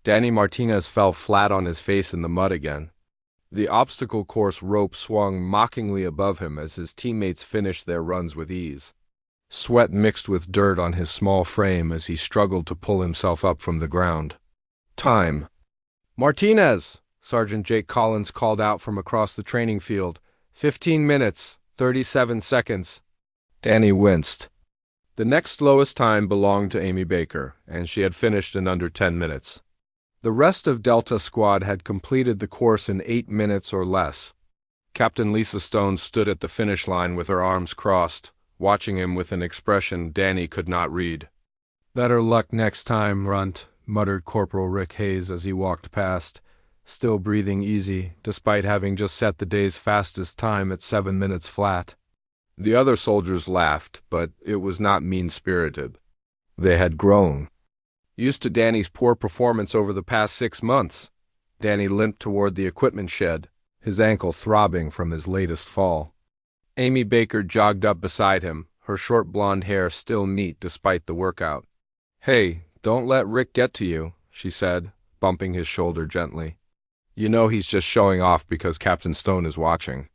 Danny Martinez fell flat on his face in the mud again. The obstacle course rope swung mockingly above him as his teammates finished their runs with ease. Sweat mixed with dirt on his small frame as he struggled to pull himself up from the ground. Time. Martinez! Sergeant Jake Collins called out from across the training field. 15 minutes, 37 seconds. Danny winced. The next slowest time belonged to Amy Baker, and she had finished in under 10 minutes. The rest of Delta Squad had completed the course in 8 minutes or less. Captain Lisa Stone stood at the finish line with her arms crossed, watching him with an expression Danny could not read. "Better luck next time, Runt," muttered Corporal Rick Hayes as he walked past, still breathing easy, despite having just set the day's fastest time at 7 minutes flat. The other soldiers laughed, but it was not mean-spirited. They had grown. Used to Danny's poor performance over the past 6 months, Danny limped toward the equipment shed, his ankle throbbing from his latest fall. Amy Baker jogged up beside him, her short blonde hair still neat despite the workout. "Hey, don't let Rick get to you," she said, bumping his shoulder gently. "You know he's just showing off because Captain Stone is watching."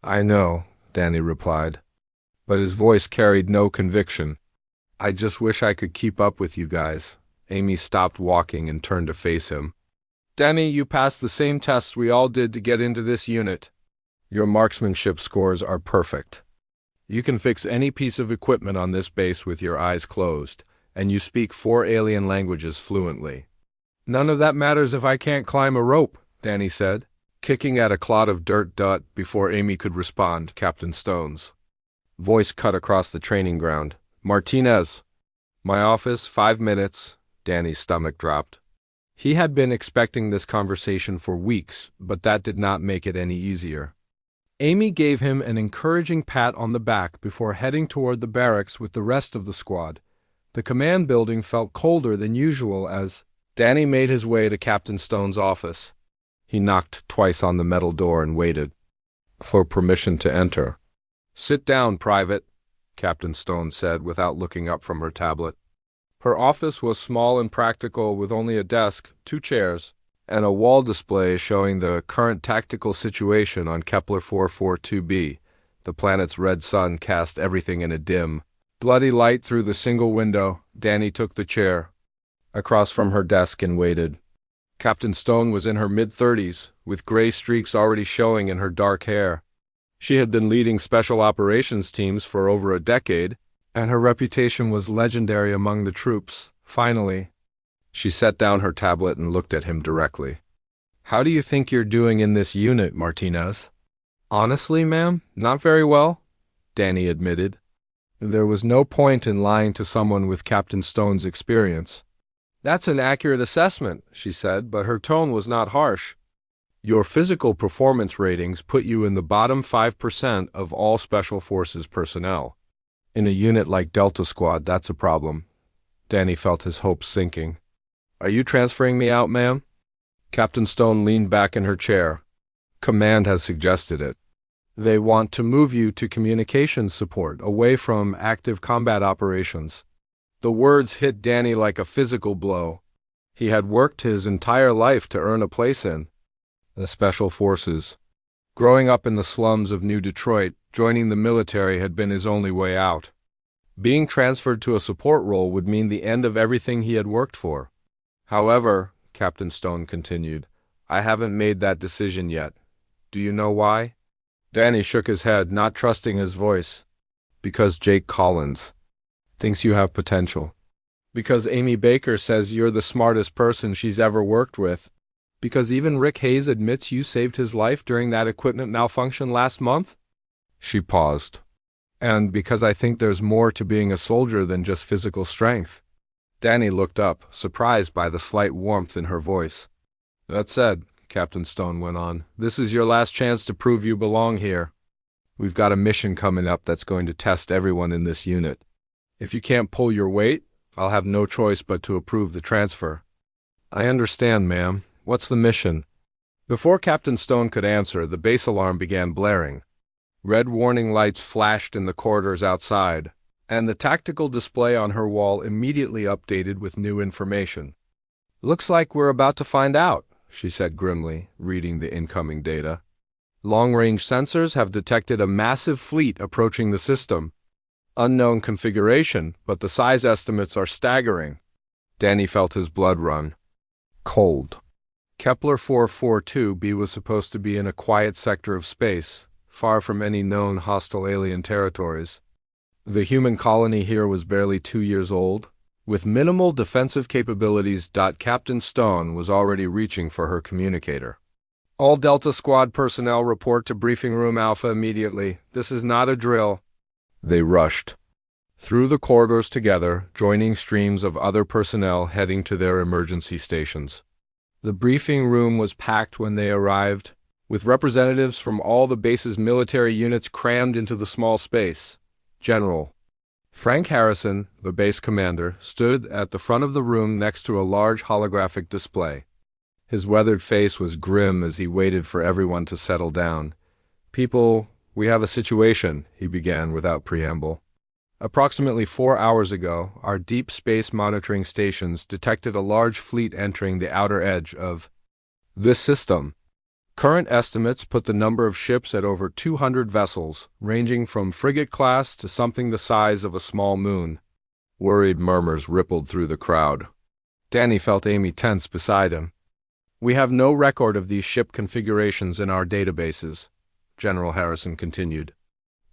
"I know," Danny replied, but his voice carried no conviction. "I just wish I could keep up with you guys." Amy stopped walking and turned to face him. "Danny, you passed the same tests we all did to get into this unit. Your marksmanship scores are perfect. You can fix any piece of equipment on this base with your eyes closed, and you speak 4 alien languages fluently." "None of that matters if I can't climb a rope," Danny said, kicking at a clod of dirt before Amy could respond. Captain Stone's voice cut across the training ground. "Martinez." "My office, 5 minutes." Danny's stomach dropped. He had been expecting this conversation for weeks, but that did not make it any easier. Amy gave him an encouraging pat on the back before heading toward the barracks with the rest of the squad. The command building felt colder than usual as Danny made his way to Captain Stone's office. He knocked twice on the metal door and waited for permission to enter. "Sit down, Private," Captain Stone said without looking up from her tablet. Her office was small and practical with only a desk, 2 chairs, and a wall display showing the current tactical situation on Kepler 442b. The planet's red sun cast everything in a dim, bloody light through the single window. Danny took the chair across from her desk and waited. Captain Stone was in her mid-30s, with gray streaks already showing in her dark hair. She had been leading special operations teams for over a decade, and her reputation was legendary among the troops. Finally, she set down her tablet and looked at him directly. "How do you think you're doing in this unit, Martinez?" "Honestly, ma'am, not very well," Danny admitted. There was no point in lying to someone with Captain Stone's experience. "That's an accurate assessment," she said, but her tone was not harsh. "Your physical performance ratings put you in the bottom 5% of all Special Forces personnel. In a unit like Delta Squad, that's a problem." Danny felt his hopes sinking. "Are you transferring me out, ma'am?" Captain Stone leaned back in her chair. "Command has suggested it. They want to move you to communications support, away from active combat operations." The words hit Danny like a physical blow. He had worked his entire life to earn a place in the Special Forces. Growing up in the slums of New Detroit, joining the military had been his only way out. Being transferred to a support role would mean the end of everything he had worked for. "However," Captain Stone continued, "I haven't made that decision yet. Do you know why?" Danny shook his head, not trusting his voice. "Because Jake Collins thinks you have potential. Because Amy Baker says you're the smartest person she's ever worked with. Because even Rick Hayes admits you saved his life during that equipment malfunction last month." She paused. "And because I think there's more to being a soldier than just physical strength." Danny looked up, surprised by the slight warmth in her voice. "That said," Captain Stone went on, "this is your last chance to prove you belong here. We've got a mission coming up that's going to test everyone in this unit. If you can't pull your weight, I'll have no choice but to approve the transfer." "I understand, ma'am. What's the mission?" Before Captain Stone could answer, the base alarm began blaring. Red warning lights flashed in the corridors outside, and the tactical display on her wall immediately updated with new information. Looks like we're about to find out, she said grimly, reading the incoming data. Long-range sensors have detected a massive fleet approaching the system. Unknown configuration, but the size estimates are staggering. Danny felt his blood run. Cold. Kepler 442b was supposed to be in a quiet sector of space, far from any known hostile alien territories. The human colony here was barely 2 years old. With minimal defensive capabilities, Captain Stone was already reaching for her communicator. All Delta Squad personnel report to Briefing Room Alpha immediately. This is not a drill. They rushed through the corridors together, joining streams of other personnel heading to their emergency stations. The briefing room was packed when they arrived, with representatives from all the base's military units crammed into the small space. General Frank Harrison, the base commander, stood at the front of the room next to a large holographic display. His weathered face was grim as he waited for everyone to settle down. "People, we have a situation," he began without preamble. Approximately 4 hours ago, our deep space monitoring stations detected a large fleet entering the outer edge of this system. Current estimates put the number of ships at over 200 vessels, ranging from frigate class to something the size of a small moon. Worried murmurs rippled through the crowd. Danny felt Amy tense beside him. "We have no record of these ship configurations in our databases," General Harrison continued.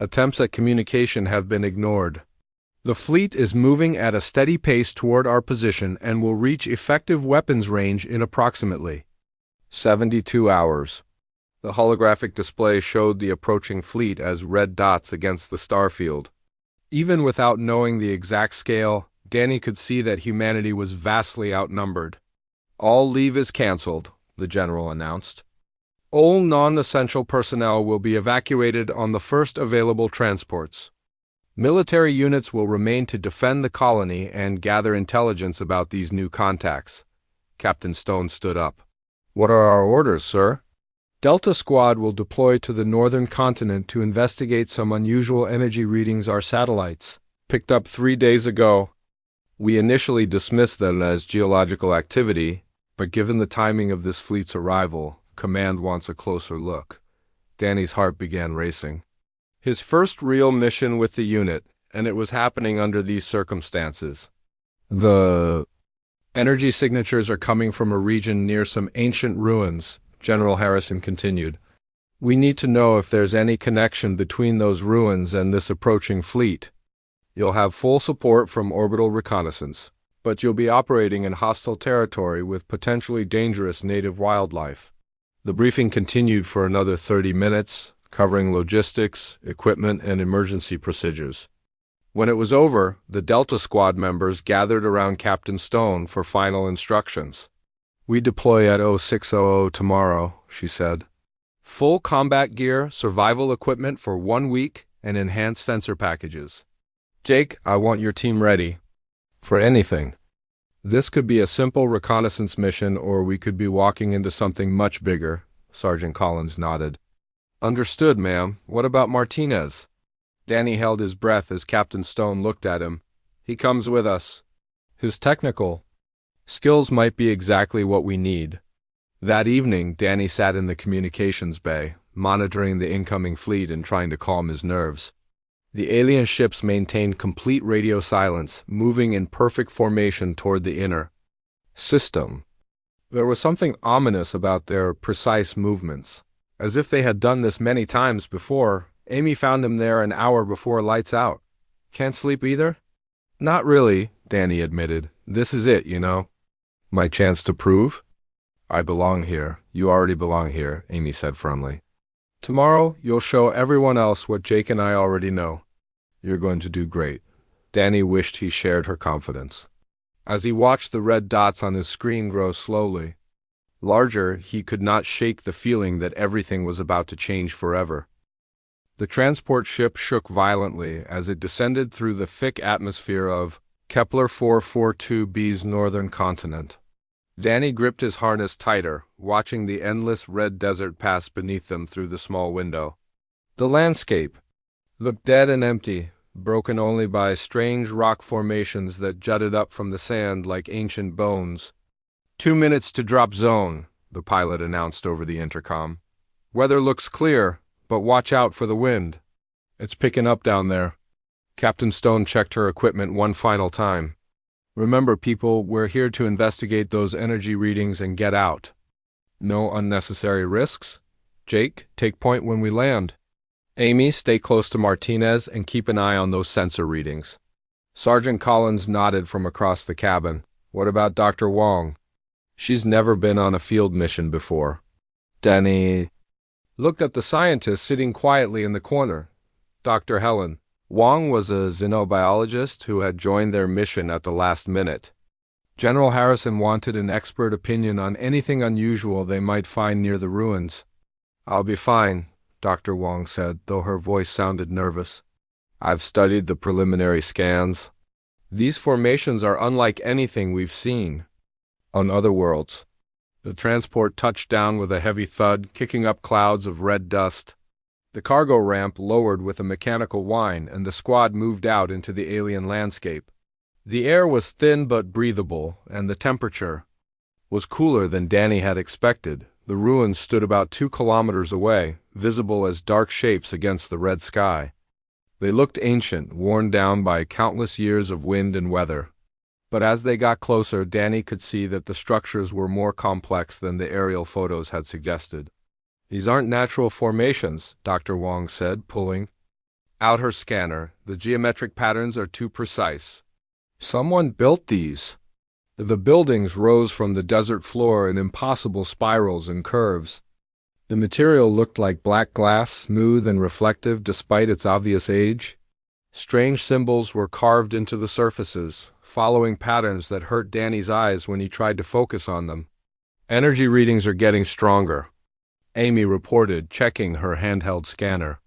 "Attempts at communication have been ignored. The fleet is moving at a steady pace toward our position and will reach effective weapons range in approximately 72 hours. The holographic display showed the approaching fleet as red dots against the starfield. Even without knowing the exact scale, Danny could see that humanity was vastly outnumbered. "All leave is canceled," the general announced. "All non-essential personnel will be evacuated on the first available transports. Military units will remain to defend the colony and gather intelligence about these new contacts." Captain Stone stood up. "What are our orders, sir?" "Delta Squad will deploy to the northern continent to investigate some unusual energy readings our satellites picked up 3 days ago. We initially dismissed them as geological activity, but given the timing of this fleet's arrival, Command wants a closer look." Danny's heart began racing. His first real mission with the unit, and it was happening under these circumstances. "The energy signatures are coming from a region near some ancient ruins," General Harrison continued. "We need to know if there's any connection between those ruins and this approaching fleet. You'll have full support from orbital reconnaissance, but you'll be operating in hostile territory with potentially dangerous native wildlife." The briefing continued for another 30 minutes, covering logistics, equipment, and emergency procedures. When it was over, the Delta Squad members gathered around Captain Stone for final instructions. "We deploy at 0600 tomorrow," she said. "Full combat gear, survival equipment for 1 week, and enhanced sensor packages. Jake, I want your team ready for anything. This could be a simple reconnaissance mission, or we could be walking into something much bigger." Sergeant Collins nodded. "Understood, ma'am. What about Martinez?" Danny held his breath as Captain Stone looked at him. "He comes with us. His technical skills might be exactly what we need." That evening, Danny sat in the communications bay, monitoring the incoming fleet and trying to calm his nerves. The alien ships maintained complete radio silence, moving in perfect formation toward the inner system. There was something ominous about their precise movements. As if they had done this many times before, Amy found them there an hour before lights out. "Can't sleep either?" "Not really," Danny admitted. "This is it, you know. My chance to prove I belong here. You already belong here," Amy said firmly. "Tomorrow, you'll show everyone else what Jake and I already know. You're going to do great." Danny wished he shared her confidence. As he watched the red dots on his screen grow slowly larger, he could not shake the feeling that everything was about to change forever. The transport ship shook violently as it descended through the thick atmosphere of Kepler 442b's northern continent. Danny gripped his harness tighter, watching the endless red desert pass beneath them through the small window. The landscape looked dead and empty, broken only by strange rock formations that jutted up from the sand like ancient bones. 2 minutes to drop zone, the pilot announced over the intercom. Weather looks clear, but watch out for the wind. It's picking up down there. Captain Stone checked her equipment one final time. Remember, people, we're here to investigate those energy readings and get out. No unnecessary risks. Jake, take point when we land. Amy, stay close to Martinez and keep an eye on those sensor readings. Sergeant Collins nodded from across the cabin. What about Dr. Wong? She's never been on a field mission before. Danny looked at the scientist sitting quietly in the corner. Dr. Helen. Wong was a xenobiologist who had joined their mission at the last minute. General Harrison wanted an expert opinion on anything unusual they might find near the ruins. I'll be fine, Dr. Wong said, though her voice sounded nervous. I've studied the preliminary scans. These formations are unlike anything we've seen on other worlds. The transport touched down with a heavy thud, kicking up clouds of red dust. The cargo ramp lowered with a mechanical whine, and the squad moved out into the alien landscape. The air was thin but breathable, and the temperature was cooler than Danny had expected. The ruins stood about 2 kilometers away, visible as dark shapes against the red sky. They looked ancient, worn down by countless years of wind and weather. But as they got closer, Danny could see that the structures were more complex than the aerial photos had suggested. These aren't natural formations, Dr. Wong said, pulling out her scanner. The geometric patterns are too precise. Someone built these. The buildings rose from the desert floor in impossible spirals and curves. The material looked like black glass, smooth and reflective despite its obvious age. Strange symbols were carved into the surfaces, following patterns that hurt Danny's eyes when he tried to focus on them. Energy readings are getting stronger, Amy reported, checking her handheld scanner.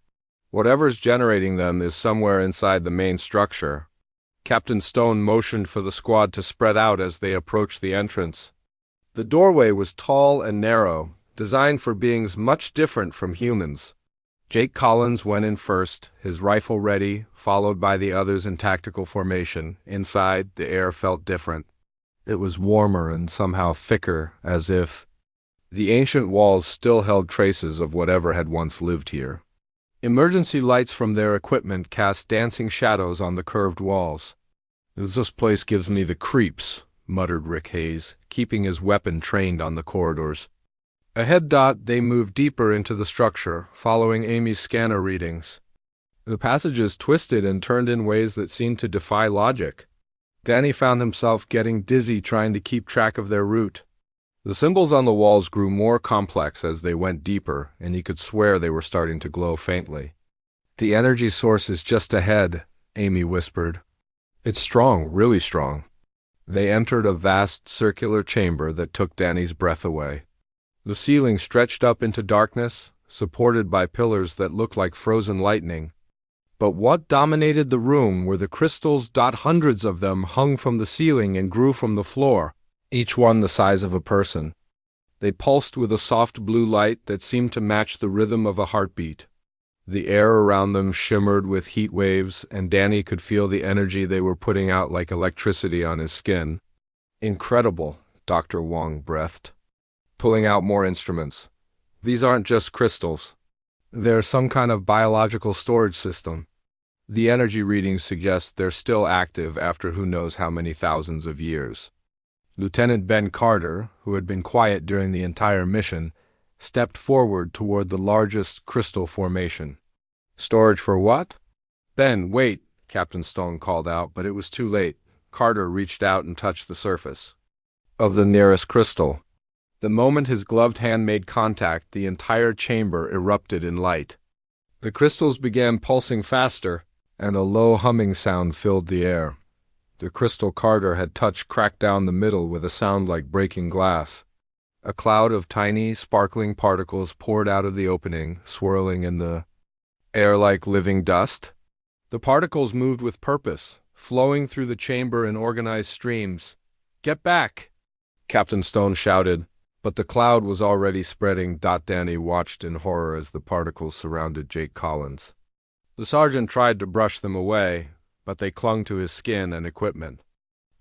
Whatever's generating them is somewhere inside the main structure. Captain Stone motioned for the squad to spread out as they approached the entrance. The doorway was tall and narrow, designed for beings much different from humans. Jake Collins went in first, his rifle ready, followed by the others in tactical formation. Inside, the air felt different. It was warmer and somehow thicker, as if the ancient walls still held traces of whatever had once lived here. Emergency lights from their equipment cast dancing shadows on the curved walls. "This place gives me the creeps," muttered Rick Hayes, keeping his weapon trained on the corridors. Ahead, they moved deeper into the structure, following Amy's scanner readings. The passages twisted and turned in ways that seemed to defy logic. Danny found himself getting dizzy trying to keep track of their route. The symbols on the walls grew more complex as they went deeper, and he could swear they were starting to glow faintly. "The energy source is just ahead," Amy whispered. "It's strong, really strong." They entered a vast circular chamber that took Danny's breath away. The ceiling stretched up into darkness, supported by pillars that looked like frozen lightning. But what dominated the room were the crystals. Hundreds of them hung from the ceiling and grew from the floor, each one the size of a person. They pulsed with a soft blue light that seemed to match the rhythm of a heartbeat. The air around them shimmered with heat waves, and Danny could feel the energy they were putting out like electricity on his skin. "Incredible," Dr. Wong breathed, pulling out more instruments. "These aren't just crystals. They're some kind of biological storage system. The energy readings suggest they're still active after who knows how many thousands of years." Lieutenant Ben Carter, who had been quiet during the entire mission, stepped forward toward the largest crystal formation. "Storage for what?" "Ben, wait," Captain Stone called out, but it was too late. Carter reached out and touched the surface of the nearest crystal. The moment his gloved hand made contact, the entire chamber erupted in light. The crystals began pulsing faster, and a low humming sound filled the air. The crystal Carter had touched cracked down the middle with a sound like breaking glass. A cloud of tiny, sparkling particles poured out of the opening, swirling in the air like living dust. The particles moved with purpose, flowing through the chamber in organized streams. "Get back!" Captain Stone shouted, but the cloud was already spreading. Danny watched in horror as the particles surrounded Jake Collins. The sergeant tried to brush them away, but they clung to his skin and equipment.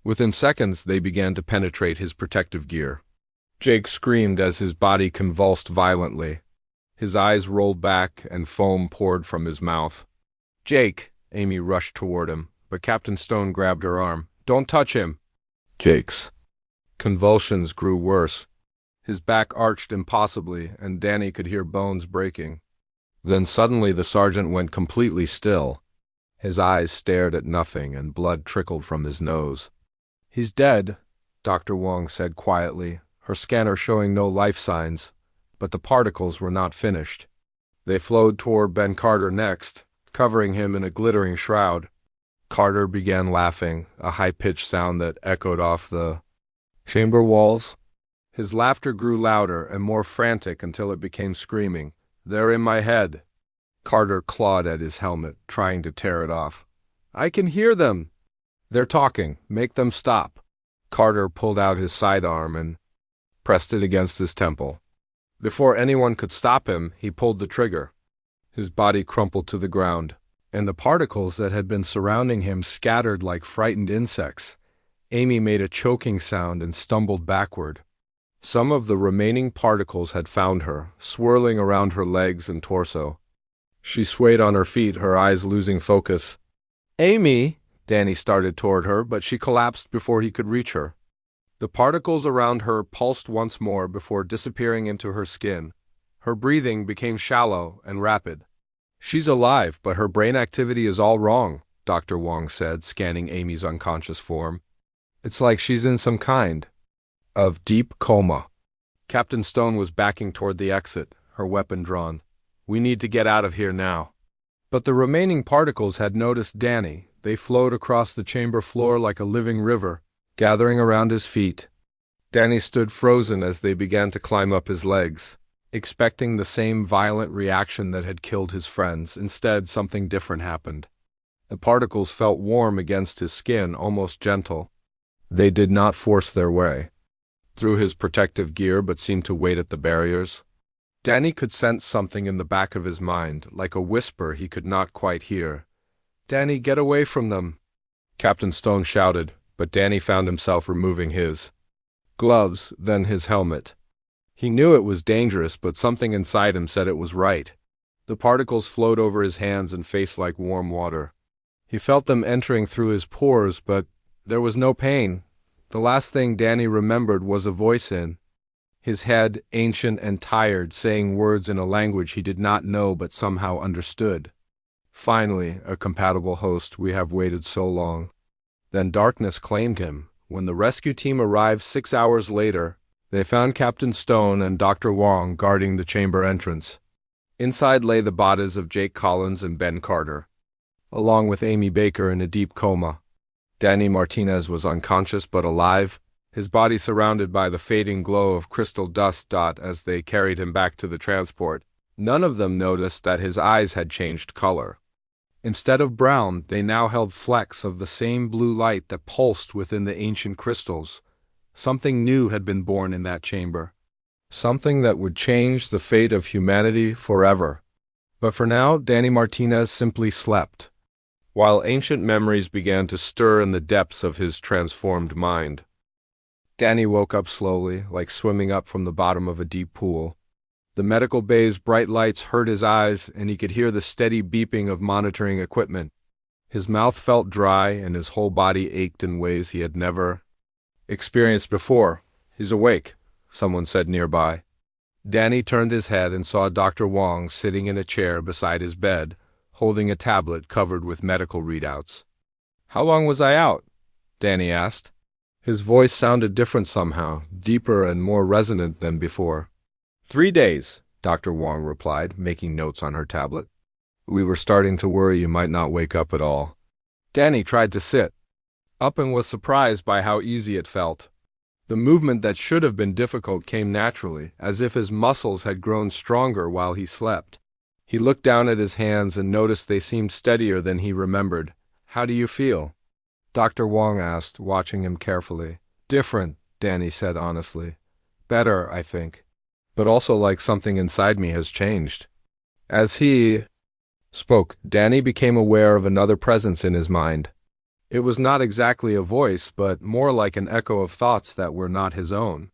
Within seconds, they began to penetrate his protective gear. Jake screamed as his body convulsed violently. His eyes rolled back and foam poured from his mouth. "Jake!" Amy rushed toward him, but Captain Stone grabbed her arm. "Don't touch him!" Jake's convulsions grew worse. His back arched impossibly, and Danny could hear bones breaking. Then suddenly the sergeant went completely still. His eyes stared at nothing, and blood trickled from his nose. "He's dead," Dr. Wong said quietly, her scanner showing no life signs, but the particles were not finished. They flowed toward Ben Carter next, covering him in a glittering shroud. Carter began laughing, a high-pitched sound that echoed off the chamber walls. His laughter grew louder and more frantic until it became screaming. "They're in my head." Carter clawed at his helmet, trying to tear it off. "I can hear them." "They're talking. Make them stop." Carter pulled out his sidearm and pressed it against his temple. Before anyone could stop him, he pulled the trigger. His body crumpled to the ground, and the particles that had been surrounding him scattered like frightened insects. Amy made a choking sound and stumbled backward. Some of the remaining particles had found her, swirling around her legs and torso. She swayed on her feet, her eyes losing focus. "Amy!" Danny started toward her, but she collapsed before he could reach her. The particles around her pulsed once more before disappearing into her skin. Her breathing became shallow and rapid. "She's alive, but her brain activity is all wrong," Dr. Wong said, scanning Amy's unconscious form. "It's like she's in some kind of deep coma." Captain Stone was backing toward the exit, her weapon drawn. "We need to get out of here now." But the remaining particles had noticed Danny. They flowed across the chamber floor like a living river, gathering around his feet. Danny stood frozen as they began to climb up his legs, expecting the same violent reaction that had killed his friends. Instead, something different happened. The particles felt warm against his skin, almost gentle. They did not force their way through his protective gear, but seemed to wait at the barriers. Danny could sense something in the back of his mind, like a whisper he could not quite hear. "Danny, get away from them!" Captain Stone shouted, but Danny found himself removing his gloves, then his helmet. He knew it was dangerous, but something inside him said it was right. The particles flowed over his hands and face like warm water. He felt them entering through his pores, but there was no pain. The last thing Danny remembered was a voice in his head, ancient and tired, saying words in a language he did not know but somehow understood. "Finally, a compatible host, we have waited so long." Then darkness claimed him. When the rescue team arrived 6 hours later, they found Captain Stone and Dr. Wong guarding the chamber entrance. Inside lay the bodies of Jake Collins and Ben Carter, along with Amy Baker in a deep coma. Danny Martinez was unconscious but alive, his body surrounded by the fading glow of crystal dust. As they carried him back to the transport, none of them noticed that his eyes had changed color. Instead of brown, they now held flecks of the same blue light that pulsed within the ancient crystals. Something new had been born in that chamber. Something that would change the fate of humanity forever. But for now, Danny Martinez simply slept, while ancient memories began to stir in the depths of his transformed mind. Danny woke up slowly, like swimming up from the bottom of a deep pool. The medical bay's bright lights hurt his eyes, and he could hear the steady beeping of monitoring equipment. His mouth felt dry, and his whole body ached in ways he had never experienced before. "He's awake," someone said nearby. Danny turned his head and saw Dr. Wong sitting in a chair beside his bed, holding a tablet covered with medical readouts. "How long was I out?" Danny asked. His voice sounded different somehow, deeper and more resonant than before. 3 days, Dr. Wong replied, making notes on her tablet. "We were starting to worry you might not wake up at all." Danny tried to sit up and was surprised by how easy it felt. The movement that should have been difficult came naturally, as if his muscles had grown stronger while he slept. He looked down at his hands and noticed they seemed steadier than he remembered. "How do you feel?" Dr. Wong asked, watching him carefully. "Different," Danny said honestly. "Better, I think. But also like something inside me has changed." As he spoke, Danny became aware of another presence in his mind. It was not exactly a voice, but more like an echo of thoughts that were not his own.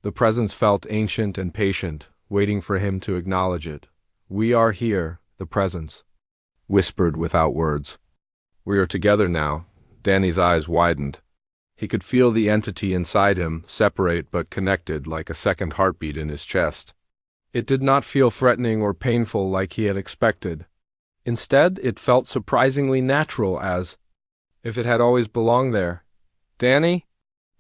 The presence felt ancient and patient, waiting for him to acknowledge it. "We are here," the presence whispered without words. "We are together now." Danny's eyes widened. He could feel the entity inside him, separate but connected, like a second heartbeat in his chest. It did not feel threatening or painful like he had expected. Instead, it felt surprisingly natural, as if it had always belonged there. "Danny?"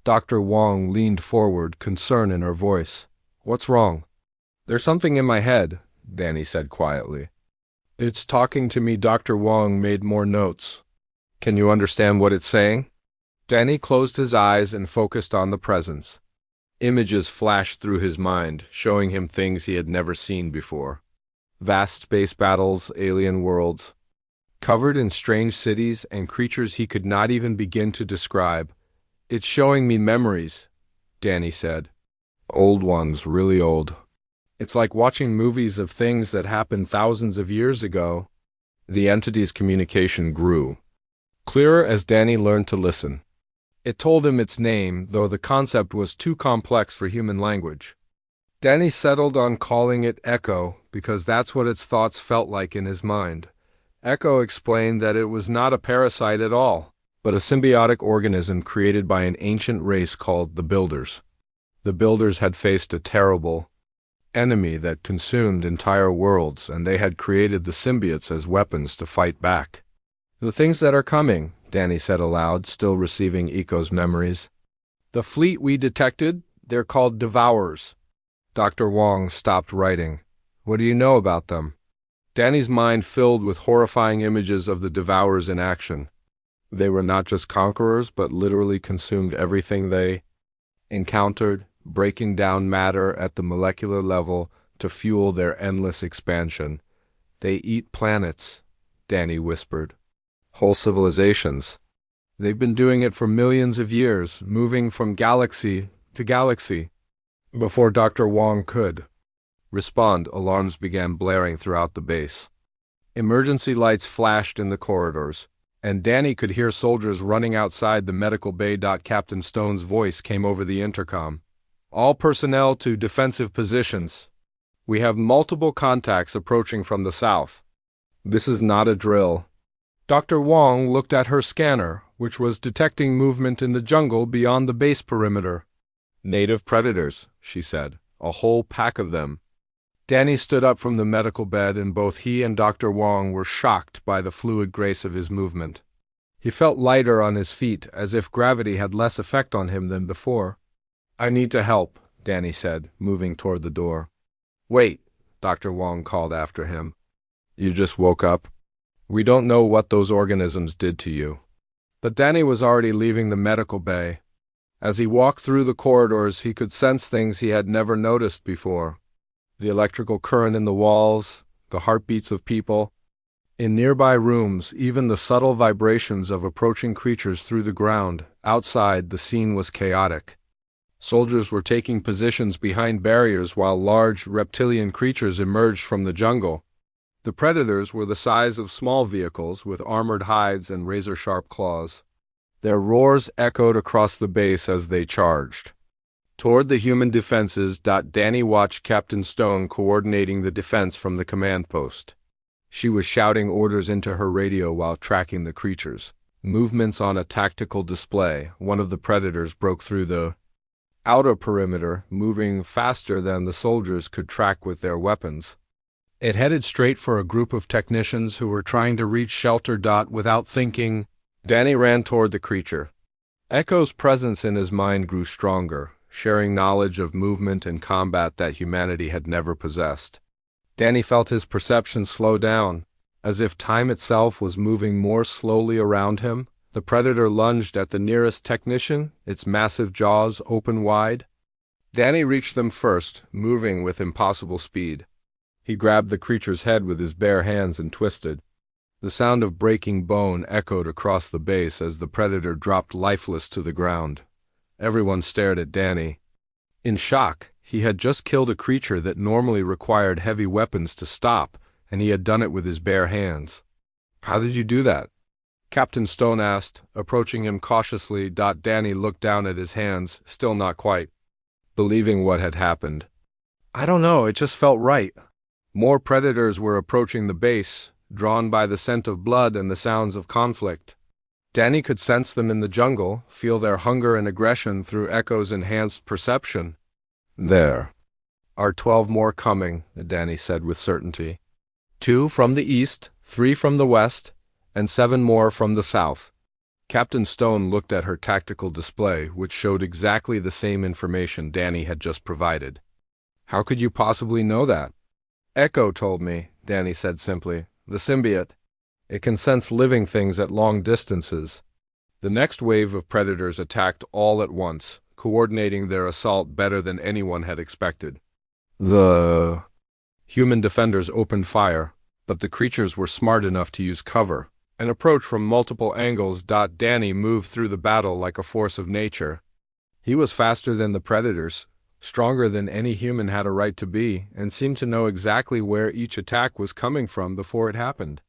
Dr. Wong leaned forward, concern in her voice. "What's wrong?" "There's something in my head," Danny said quietly. "It's talking to me." Dr. Wong made more notes. "Can you understand what it's saying?" Danny closed his eyes and focused on the presence. Images flashed through his mind, showing him things he had never seen before. Vast space battles, alien worlds, covered in strange cities and creatures he could not even begin to describe. "It's showing me memories," Danny said. "Old ones, really old. It's like watching movies of things that happened thousands of years ago." The entity's communication grew, clearer as Danny learned to listen. It told him its name, though the concept was too complex for human language. Danny settled on calling it Echo, because that's what its thoughts felt like in his mind. Echo explained that it was not a parasite at all, but a symbiotic organism created by an ancient race called the Builders. The Builders had faced a terrible enemy that consumed entire worlds, and they had created the symbiotes as weapons to fight back. "The things that are coming," Danny said aloud, still receiving Echo's memories. "The fleet we detected, they're called Devourers." Dr. Wong stopped writing. "What do you know about them?" Danny's mind filled with horrifying images of the Devourers in action. They were not just conquerors, but literally consumed everything they encountered, breaking down matter at the molecular level to fuel their endless expansion. "They eat planets," Danny whispered. "Whole civilizations. They've been doing it for millions of years, moving from galaxy to galaxy." Before Dr. Wong could respond, alarms began blaring throughout the base. Emergency lights flashed in the corridors, and Danny could hear soldiers running outside the medical bay. Captain Stone's voice came over the intercom. "All personnel to defensive positions. We have multiple contacts approaching from the south." "This is not a drill." Dr. Wong looked at her scanner, which was detecting movement in the jungle beyond the base perimeter. "Native predators," she said. "A whole pack of them." Danny stood up from the medical bed, and both he and Dr. Wong were shocked by the fluid grace of his movement. He felt lighter on his feet, as if gravity had less effect on him than before. "I need to help," Danny said, moving toward the door. "Wait," Dr. Wong called after him. "You just woke up? We don't know what those organisms did to you." But Danny was already leaving the medical bay. As he walked through the corridors, he could sense things he had never noticed before. The electrical current in the walls, the heartbeats of people in nearby rooms, even the subtle vibrations of approaching creatures through the ground. Outside, the scene was chaotic. Soldiers were taking positions behind barriers while large reptilian creatures emerged from the jungle. The predators were the size of small vehicles with armored hides and razor-sharp claws. Their roars echoed across the base as they charged toward the human defenses. Danny watched Captain Stone coordinating the defense from the command post. She was shouting orders into her radio while tracking the creatures' movements on a tactical display. One of the predators broke through the outer perimeter, moving faster than the soldiers could track with their weapons. It headed straight for a group of technicians who were trying to reach shelter. Without thinking, Danny ran toward the creature. Echo's presence in his mind grew stronger, sharing knowledge of movement and combat that humanity had never possessed. Danny felt his perception slow down, as if time itself was moving more slowly around him. The predator lunged at the nearest technician, its massive jaws open wide. Danny reached them first, moving with impossible speed. He grabbed the creature's head with his bare hands and twisted. The sound of breaking bone echoed across the base as the predator dropped lifeless to the ground. Everyone stared at Danny in shock. He had just killed a creature that normally required heavy weapons to stop, and he had done it with his bare hands. "How did you do that?" Captain Stone asked, approaching him cautiously. Danny looked down at his hands, still not quite believing what had happened. I don't know, it just felt right. More predators were approaching the base, drawn by the scent of blood and the sounds of conflict. Danny could sense them in the jungle, feel their hunger and aggression through Echo's enhanced perception. There are 12 more coming, Danny said with certainty. 2 from the east, 3 from the west, and 7 more from the south. Captain Stone looked at her tactical display, which showed exactly the same information Danny had just provided. How could you possibly know that? Echo told me, Danny said simply. The symbiote. It can sense living things at long distances. The next wave of predators attacked all at once, coordinating their assault better than anyone had expected. The human defenders opened fire, but the creatures were smart enough to use cover and approach from multiple angles. Danny moved through the battle like a force of nature. He was faster than the predators, stronger than any human had a right to be, and seemed to know exactly where each attack was coming from before it happened.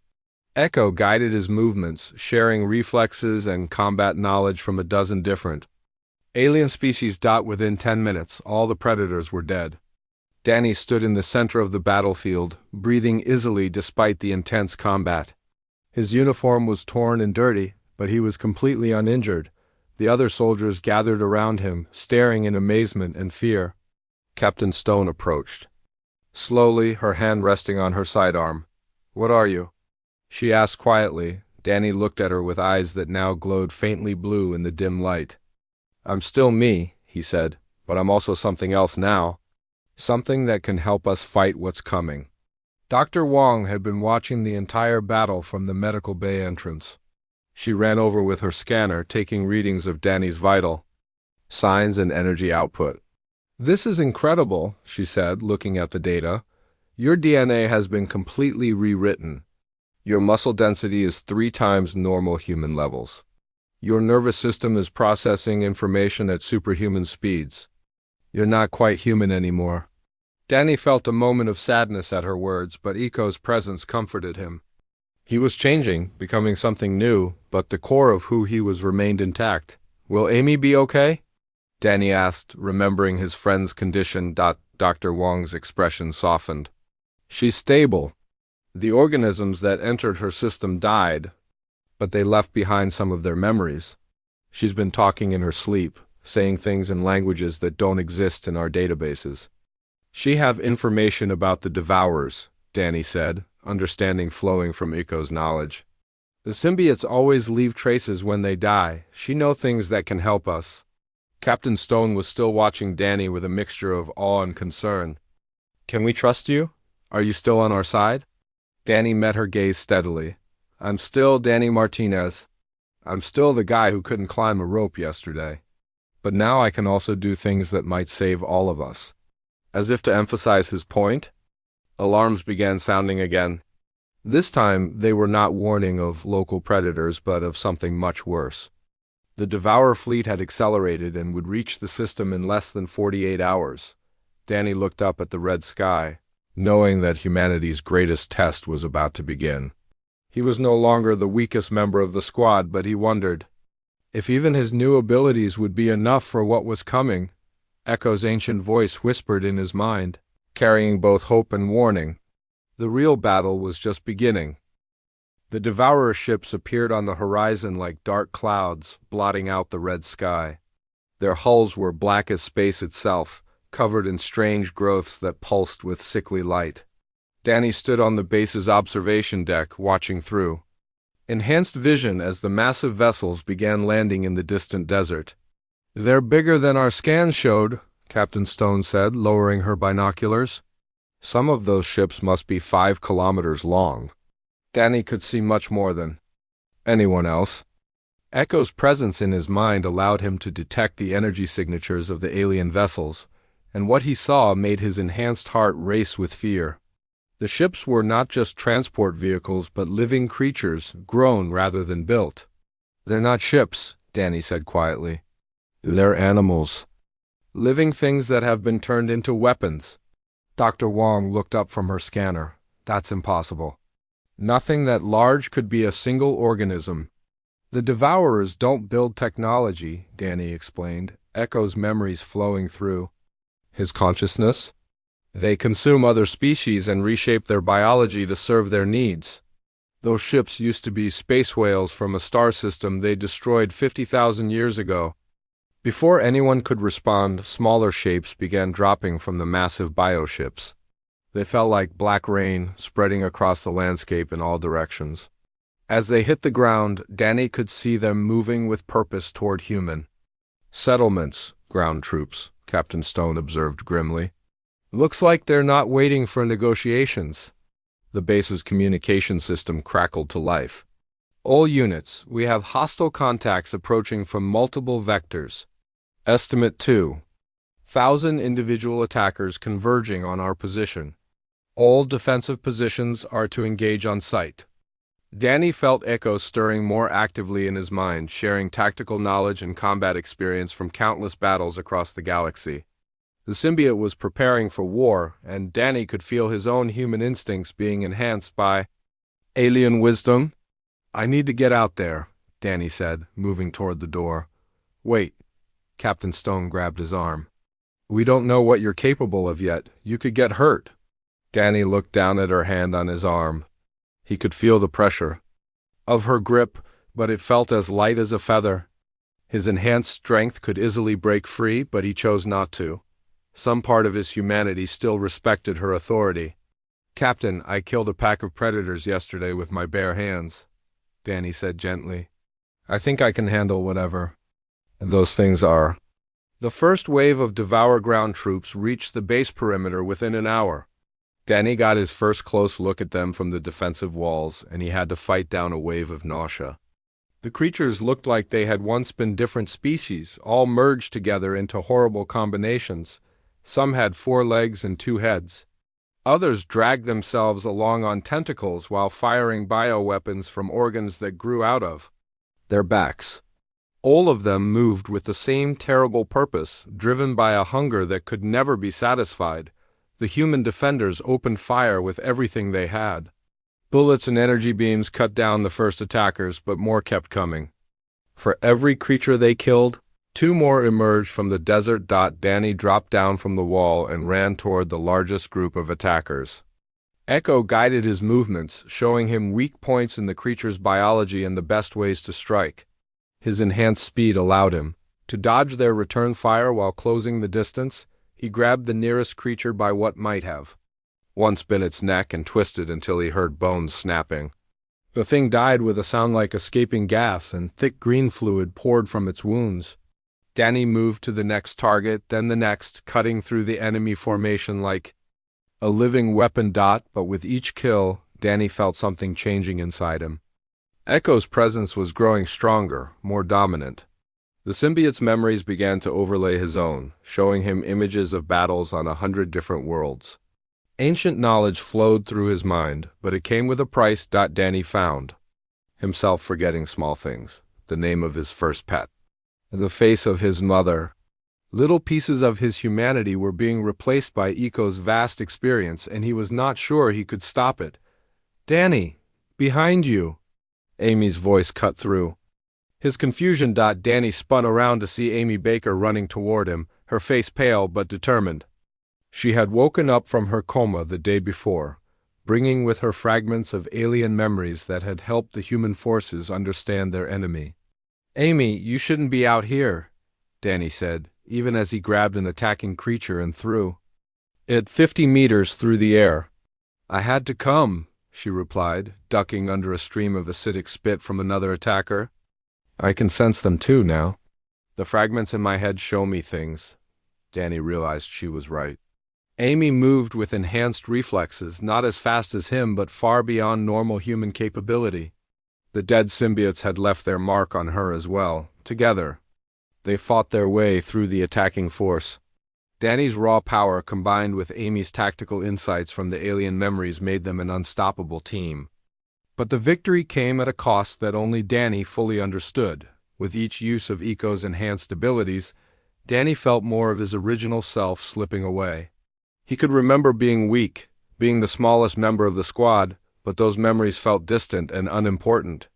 Echo guided his movements, sharing reflexes and combat knowledge from a dozen different alien species. Within 10 minutes, all the predators were dead. Danny stood in the center of the battlefield, breathing easily despite the intense combat. His uniform was torn and dirty, but he was completely uninjured. The other soldiers gathered around him, staring in amazement and fear. Captain Stone approached. Slowly, her hand resting on her sidearm. What are you? She asked quietly. Danny looked at her with eyes that now glowed faintly blue in the dim light. I'm still me, he said, but I'm also something else now. Something that can help us fight what's coming. Dr. Wong had been watching the entire battle from the medical bay entrance. She ran over with her scanner, taking readings of Danny's vital signs and energy output. This is incredible, she said, looking at the data. Your DNA has been completely rewritten. Your muscle density is 3 times normal human levels. Your nervous system is processing information at superhuman speeds. You're not quite human anymore. Danny felt a moment of sadness at her words, but Eco's presence comforted him. He was changing, becoming something new, but the core of who he was remained intact. Will Amy be okay? Danny asked, remembering his friend's condition. Dr. Wong's expression softened. She's stable. The organisms that entered her system died, but they left behind some of their memories. She's been talking in her sleep, saying things in languages that don't exist in our databases. She have information about the Devourers, Danny said, understanding flowing from Eco's knowledge. The symbiotes always leave traces when they die. She know things that can help us. Captain Stone was still watching Danny with a mixture of awe and concern. Can we trust you? Are you still on our side? Danny met her gaze steadily. I'm still Danny Martinez. I'm still the guy who couldn't climb a rope yesterday. But now I can also do things that might save all of us. As if to emphasize his point, alarms began sounding again. This time, they were not warning of local predators, but of something much worse. The Devourer fleet had accelerated and would reach the system in less than 48 hours. Danny looked up at the red sky, knowing that humanity's greatest test was about to begin. He was no longer the weakest member of the squad, but he wondered if even his new abilities would be enough for what was coming. Echo's ancient voice whispered in his mind, carrying both hope and warning. The real battle was just beginning. The Devourer ships appeared on the horizon like dark clouds, blotting out the red sky. Their hulls were black as space itself, covered in strange growths that pulsed with sickly light. Danny stood on the base's observation deck, watching through enhanced vision as the massive vessels began landing in the distant desert. They're bigger than our scans showed, Captain Stone said, lowering her binoculars. Some of those ships must be 5 kilometers long. Danny could see much more than anyone else. Echo's presence in his mind allowed him to detect the energy signatures of the alien vessels, and what he saw made his enhanced heart race with fear. The ships were not just transport vehicles, but living creatures, grown rather than built. They're not ships, Danny said quietly. They're animals. Living things that have been turned into weapons. Dr. Wong looked up from her scanner. That's impossible. Nothing that large could be a single organism. The Devourers don't build technology, Danny explained, Echo's memories flowing through his consciousness. They consume other species and reshape their biology to serve their needs. Those ships used to be space whales from a star system they destroyed 50,000 years ago. Before anyone could respond, smaller shapes began dropping from the massive bioships. They fell like black rain, spreading across the landscape in all directions. As they hit the ground, Danny could see them moving with purpose toward human settlements. Ground troops, Captain Stone observed grimly. Looks like they're not waiting for negotiations. The base's communication system crackled to life. All units, we have hostile contacts approaching from multiple vectors. Estimate 2,000 individual attackers converging on our position. All defensive positions are to engage on sight. Danny felt Echo stirring more actively in his mind, sharing tactical knowledge and combat experience from countless battles across the galaxy. The symbiote was preparing for war, and Danny could feel his own human instincts being enhanced by alien wisdom. I need to get out there, Danny said, moving toward the door. Wait. Captain Stone grabbed his arm. We don't know what you're capable of yet. You could get hurt. Danny looked down at her hand on his arm. He could feel the pressure of her grip, but it felt as light as a feather. His enhanced strength could easily break free, but he chose not to. Some part of his humanity still respected her authority. Captain, I killed a pack of predators yesterday with my bare hands, Danny said gently. I think I can handle whatever those things are. The first wave of Devour ground troops reached the base perimeter within an hour. Danny got his first close look at them from the defensive walls, and he had to fight down a wave of nausea. The creatures looked like they had once been different species, all merged together into horrible combinations. Some had 4 legs and 2 heads. Others dragged themselves along on tentacles while firing bioweapons from organs that grew out of their backs. All of them moved with the same terrible purpose, driven by a hunger that could never be satisfied. The human defenders opened fire with everything they had. Bullets and energy beams cut down the first attackers, but more kept coming. For every creature they killed, 2 more emerged from the desert. Danny dropped down from the wall and ran toward the largest group of attackers. Echo guided his movements, showing him weak points in the creature's biology and the best ways to strike. His enhanced speed allowed him to dodge their return fire while closing the distance. He grabbed the nearest creature by what might have once been its neck and twisted until he heard bones snapping. The thing died with a sound like escaping gas, and thick green fluid poured from its wounds. Danny moved to the next target, then the next, cutting through the enemy formation like a living weapon. But with each kill, Danny felt something changing inside him. Echo's presence was growing stronger, more dominant. The symbiote's memories began to overlay his own, showing him images of battles on 100 different worlds. Ancient knowledge flowed through his mind, but it came with a price. Danny found himself forgetting small things, the name of his first pet, the face of his mother. Little pieces of his humanity were being replaced by Echo's vast experience, and he was not sure he could stop it. Danny, behind you! Amy's voice cut through his confusion. Danny spun around to see Amy Baker running toward him, her face pale but determined. She had woken up from her coma the day before, bringing with her fragments of alien memories that had helped the human forces understand their enemy. Amy, you shouldn't be out here, Danny said, even as he grabbed an attacking creature and threw it 50 meters through the air. I had to come, she replied, ducking under a stream of acidic spit from another attacker. I can sense them too now. The fragments in my head show me things. Danny realized she was right. Amy moved with enhanced reflexes, not as fast as him but far beyond normal human capability. The dead symbiotes had left their mark on her as well. Together, they fought their way through the attacking force. Danny's raw power combined with Amy's tactical insights from the alien memories made them an unstoppable team. But the victory came at a cost that only Danny fully understood. With each use of Echo's enhanced abilities, Danny felt more of his original self slipping away. He could remember being weak, being the smallest member of the squad, but those memories felt distant and unimportant.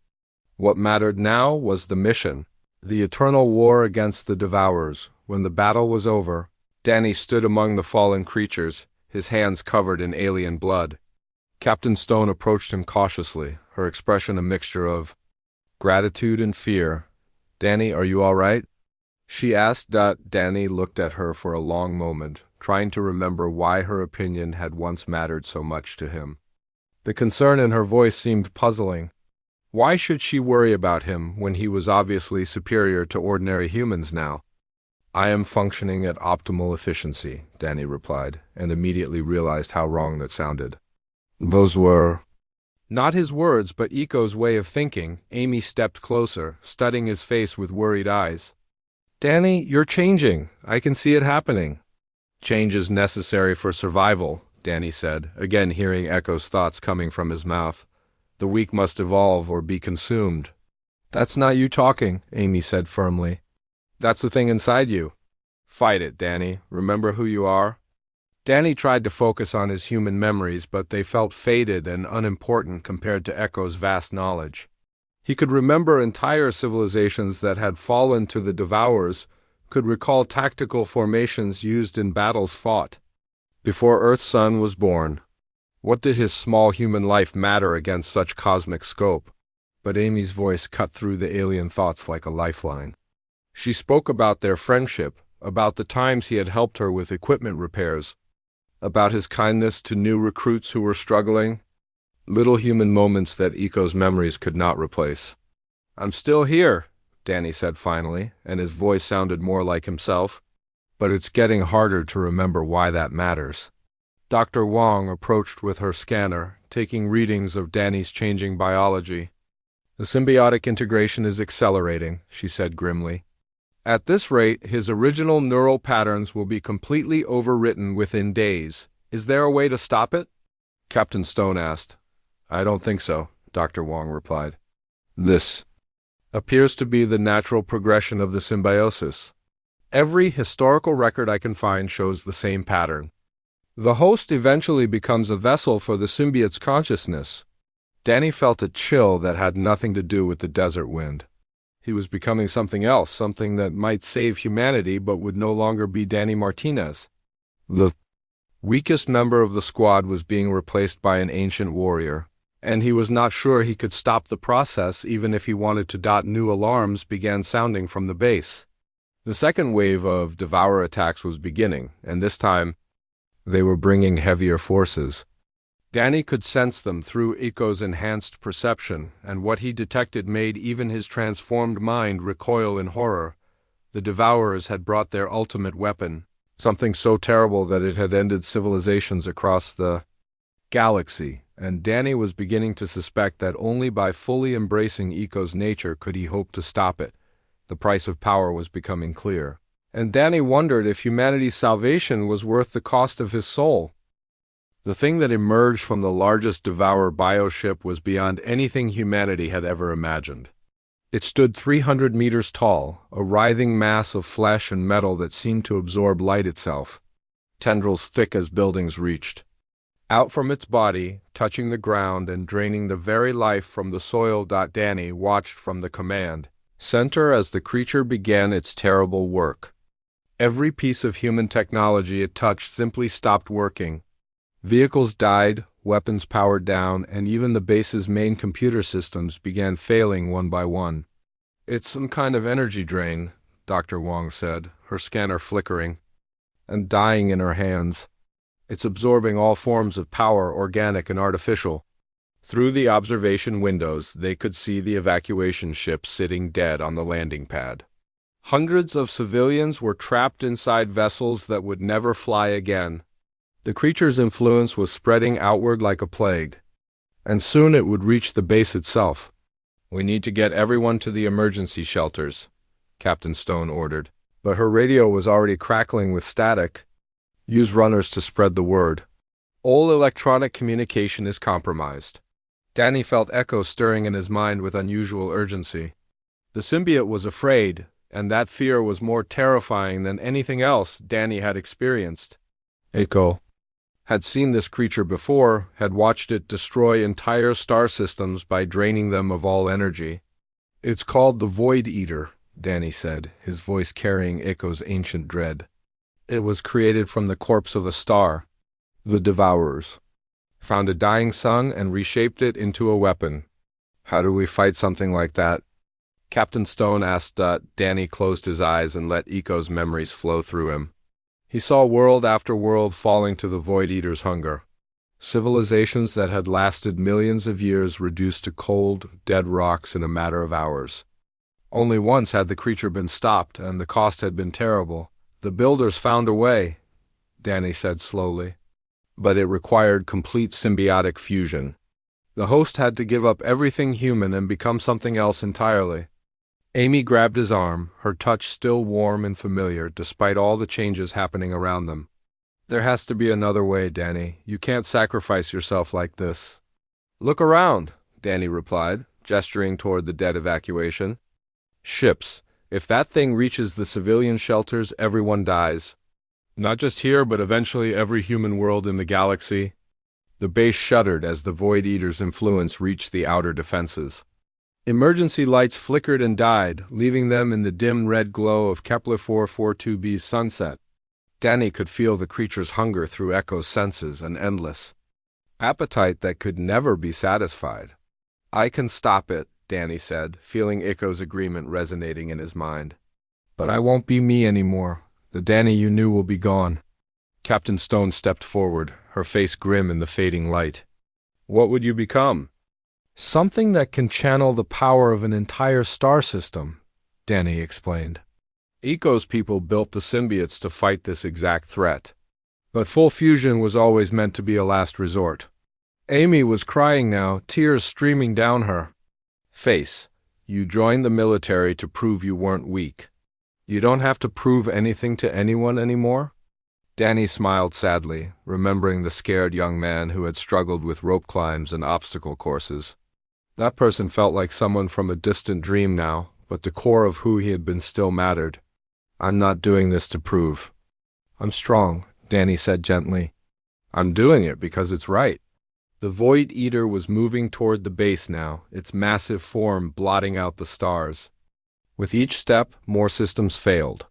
What mattered now was the mission, the eternal war against the Devourers. When the battle was over, Danny stood among the fallen creatures, his hands covered in alien blood. Captain Stone approached him cautiously, her expression a mixture of gratitude and fear. "Danny, are you all right?" she asked. Danny looked at her for a long moment, trying to remember why her opinion had once mattered so much to him. The concern in her voice seemed puzzling. Why should she worry about him when he was obviously superior to ordinary humans now? "I am functioning at optimal efficiency," Danny replied, and immediately realized how wrong that sounded. Those were not his words, but Eco's way of thinking. Amy stepped closer, studying his face with worried eyes. "Danny, you're changing. I can see it happening." "Change is necessary for survival," Danny said, again hearing Echo's thoughts coming from his mouth. "The weak must evolve or be consumed." "That's not you talking," Amy said firmly. "That's the thing inside you. Fight it, Danny. Remember who you are." Danny tried to focus on his human memories, but they felt faded and unimportant compared to Echo's vast knowledge. He could remember entire civilizations that had fallen to the Devourers, could recall tactical formations used in battles fought before Earth's sun was born. What did his small human life matter against such cosmic scope? But Amy's voice cut through the alien thoughts like a lifeline. She spoke about their friendship, about the times he had helped her with equipment repairs, about his kindness to new recruits who were struggling. Little human moments that Eco's memories could not replace. "I'm still here," Danny said finally, and his voice sounded more like himself. "But it's getting harder to remember why that matters." Dr. Wong approached with her scanner, taking readings of Danny's changing biology. "The symbiotic integration is accelerating," she said grimly. "At this rate, his original neural patterns will be completely overwritten within days. Is there a way to stop it?" Captain Stone asked. "I don't think so," Dr. Wong replied. "This appears to be the natural progression of the symbiosis. Every historical record I can find shows the same pattern. The host eventually becomes a vessel for the symbiote's consciousness." Danny felt a chill that had nothing to do with the desert wind. He was becoming something else, something that might save humanity but would no longer be Danny Martinez. The weakest member of the squad was being replaced by an ancient warrior, and he was not sure he could stop the process even if he wanted to. New alarms began sounding from the base. The second wave of Devourer attacks was beginning, and this time they were bringing heavier forces. Danny could sense them through Eco's enhanced perception, and what he detected made even his transformed mind recoil in horror. The Devourers had brought their ultimate weapon, something so terrible that it had ended civilizations across the galaxy, and Danny was beginning to suspect that only by fully embracing Eco's nature could he hope to stop it. The price of power was becoming clear, and Danny wondered if humanity's salvation was worth the cost of his soul. The thing that emerged from the largest Devourer bioship was beyond anything humanity had ever imagined. It stood 300 meters tall, a writhing mass of flesh and metal that seemed to absorb light itself, tendrils thick as buildings reached out from its body, touching the ground and draining the very life from the soil. Danny watched from the command center as the creature began its terrible work. Every piece of human technology it touched simply stopped working. Vehicles died, weapons powered down, and even the base's main computer systems began failing one by one. "It's some kind of energy drain," Dr. Wong said, her scanner flickering and dying in her hands. "It's absorbing all forms of power, organic and artificial." Through the observation windows, they could see the evacuation ship sitting dead on the landing pad. Hundreds of civilians were trapped inside vessels that would never fly again. The creature's influence was spreading outward like a plague, and soon it would reach the base itself. "We need to get everyone to the emergency shelters," Captain Stone ordered, but her radio was already crackling with static. "Use runners to spread the word. All electronic communication is compromised." Danny felt Echo stirring in his mind with unusual urgency. The symbiote was afraid, and that fear was more terrifying than anything else Danny had experienced. Echo had seen this creature before, had watched it destroy entire star systems by draining them of all energy. It's called the Void Eater, Danny said, his voice carrying Echo's ancient dread. It was created from the corpse of a star. The Devourers found a dying sun and reshaped it into a weapon. How do we fight something like that? Captain Stone asked. Danny closed his eyes and let Echo's memories flow through him. He saw world after world falling to the Void Eater's hunger. Civilizations that had lasted millions of years reduced to cold, dead rocks in a matter of hours. Only once had the creature been stopped, and the cost had been terrible. The builders found a way, Danny said slowly. But it required complete symbiotic fusion. The host had to give up everything human and become something else entirely. Amy grabbed his arm, her touch still warm and familiar despite all the changes happening around them. There has to be another way, Danny. You can't sacrifice yourself like this. Look around, Danny replied, gesturing toward the dead evacuation. Ships. If that thing reaches the civilian shelters, everyone dies. Not just here, but eventually every human world in the galaxy. The base shuddered as the Void Eater's influence reached the outer defenses. Emergency lights flickered and died, leaving them in the dim red glow of Kepler 442b's sunset. Danny could feel the creature's hunger through Echo's senses, an endless appetite that could never be satisfied. I can stop it, Danny said, feeling Echo's agreement resonating in his mind. But I won't be me anymore. The Danny you knew will be gone. Captain Stone stepped forward, her face grim in the fading light. What would you become? Something that can channel the power of an entire star system, Danny explained. Echo's people built the symbiotes to fight this exact threat. But full fusion was always meant to be a last resort. Amy was crying now, tears streaming down her face. You joined the military to prove you weren't weak. You don't have to prove anything to anyone anymore? Danny smiled sadly, remembering the scared young man who had struggled with rope climbs and obstacle courses. That person felt like someone from a distant dream now, but the core of who he had been still mattered. I'm not doing this to prove. I'm strong, Danny said gently. I'm doing it because it's right. The Void Eater was moving toward the base now, its massive form blotting out the stars. With each step, more systems failed.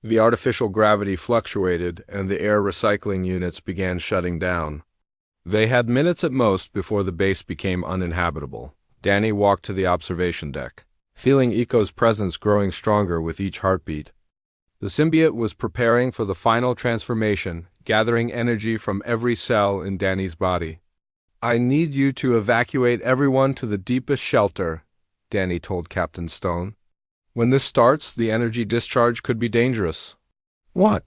The artificial gravity fluctuated, and the air recycling units began shutting down. They had minutes at most before the base became uninhabitable. Danny walked to the observation deck, feeling Echo's presence growing stronger with each heartbeat. The symbiote was preparing for the final transformation, gathering energy from every cell in Danny's body. I need you to evacuate everyone to the deepest shelter, Danny told Captain Stone. When this starts, the energy discharge could be dangerous. What?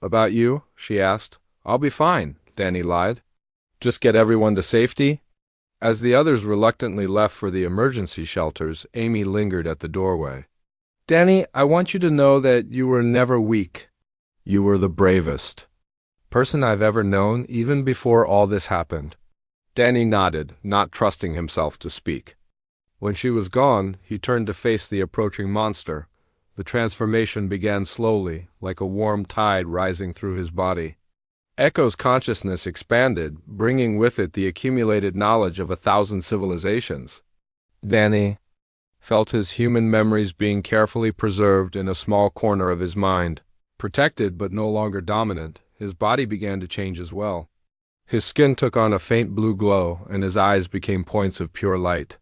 About you? She asked. I'll be fine, Danny lied. Just get everyone to safety? As the others reluctantly left for the emergency shelters, Amy lingered at the doorway. Danny, I want you to know that you were never weak. You were the bravest person I've ever known, even before all this happened. Danny nodded, not trusting himself to speak. When she was gone, he turned to face the approaching monster. The transformation began slowly, like a warm tide rising through his body. Echo's consciousness expanded, bringing with it the accumulated knowledge of 1,000 civilizations. Danny felt his human memories being carefully preserved in a small corner of his mind. Protected but no longer dominant, his body began to change as well. His skin took on a faint blue glow, and his eyes became points of pure light.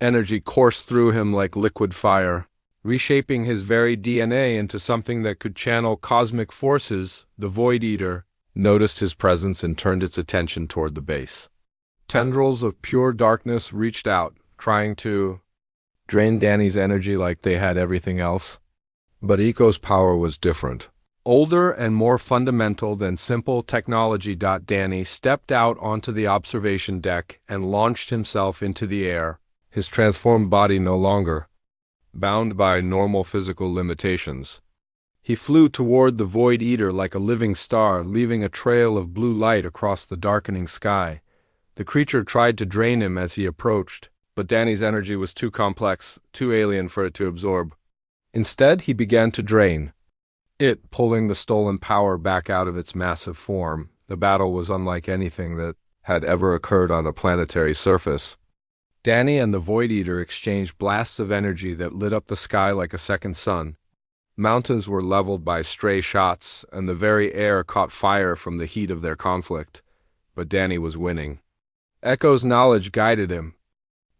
Energy coursed through him like liquid fire, reshaping his very DNA into something that could channel cosmic forces. The Void Eater noticed his presence and turned its attention toward the base. Tendrils of pure darkness reached out, trying to drain Danny's energy like they had everything else. But Echo's power was different. Older and more fundamental than simple technology. Danny stepped out onto the observation deck and launched himself into the air, his transformed body no longer bound by normal physical limitations. He flew toward the Void Eater like a living star, leaving a trail of blue light across the darkening sky. The creature tried to drain him as he approached, but Danny's energy was too complex, too alien for it to absorb. Instead, he began to drain it, pulling the stolen power back out of its massive form. The battle was unlike anything that had ever occurred on a planetary surface. Danny and the Void Eater exchanged blasts of energy that lit up the sky like a second sun. Mountains were leveled by stray shots, and the very air caught fire from the heat of their conflict. But Danny was winning. Echo's knowledge guided him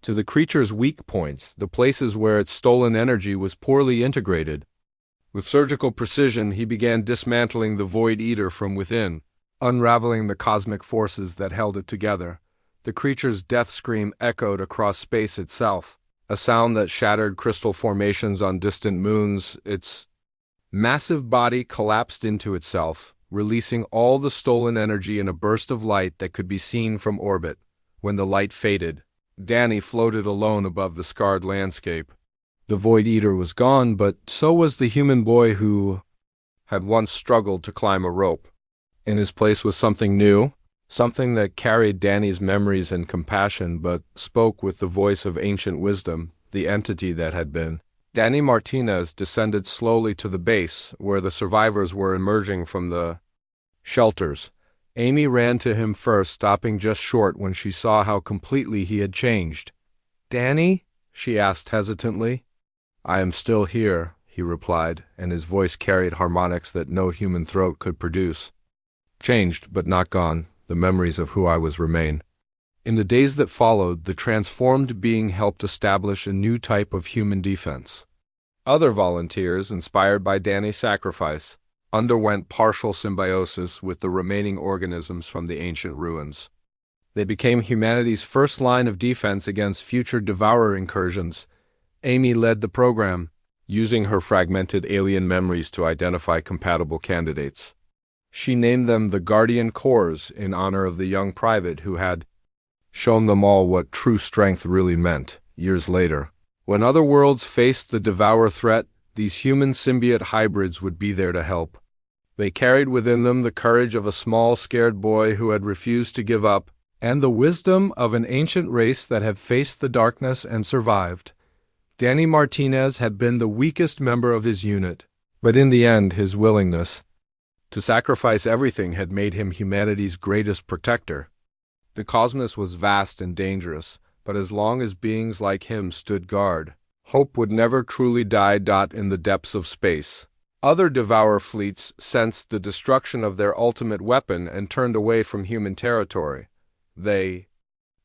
to the creature's weak points, the places where its stolen energy was poorly integrated. With surgical precision, he began dismantling the Void Eater from within, unraveling the cosmic forces that held it together. The creature's death scream echoed across space itself, a sound that shattered crystal formations on distant moons. Its massive body collapsed into itself, releasing all the stolen energy in a burst of light that could be seen from orbit. When the light faded, Danny floated alone above the scarred landscape. The Void Eater was gone, but so was the human boy who had once struggled to climb a rope. In his place was something new, something that carried Danny's memories and compassion, but spoke with the voice of ancient wisdom, the entity that had been. Danny Martinez descended slowly to the base, where the survivors were emerging from the shelters. Amy ran to him first, stopping just short when she saw how completely he had changed. "Danny?" she asked hesitantly. "I am still here," he replied, and his voice carried harmonics that no human throat could produce. "Changed, but not gone. The memories of who I was remain." In the days that followed, the transformed being helped establish a new type of human defense. Other volunteers, inspired by Danny's sacrifice, underwent partial symbiosis with the remaining organisms from the ancient ruins. They became humanity's first line of defense against future devourer incursions. Amy led the program, using her fragmented alien memories to identify compatible candidates. She named them the Guardian Corps in honor of the young private who had shown them all what true strength really meant. Years later, when other worlds faced the devourer threat, these human symbiote hybrids would be there to help. They carried within them the courage of a small, scared boy who had refused to give up, and the wisdom of an ancient race that had faced the darkness and survived. Danny Martinez had been the weakest member of his unit, but in the end, his willingness to sacrifice everything had made him humanity's greatest protector. The cosmos was vast and dangerous, but as long as beings like him stood guard, hope would never truly die. In the depths of space, other devourer fleets sensed the destruction of their ultimate weapon and turned away from human territory. They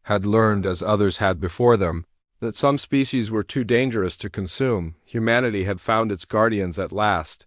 had learned, as others had before them, that some species were too dangerous to consume. Humanity had found its guardians at last.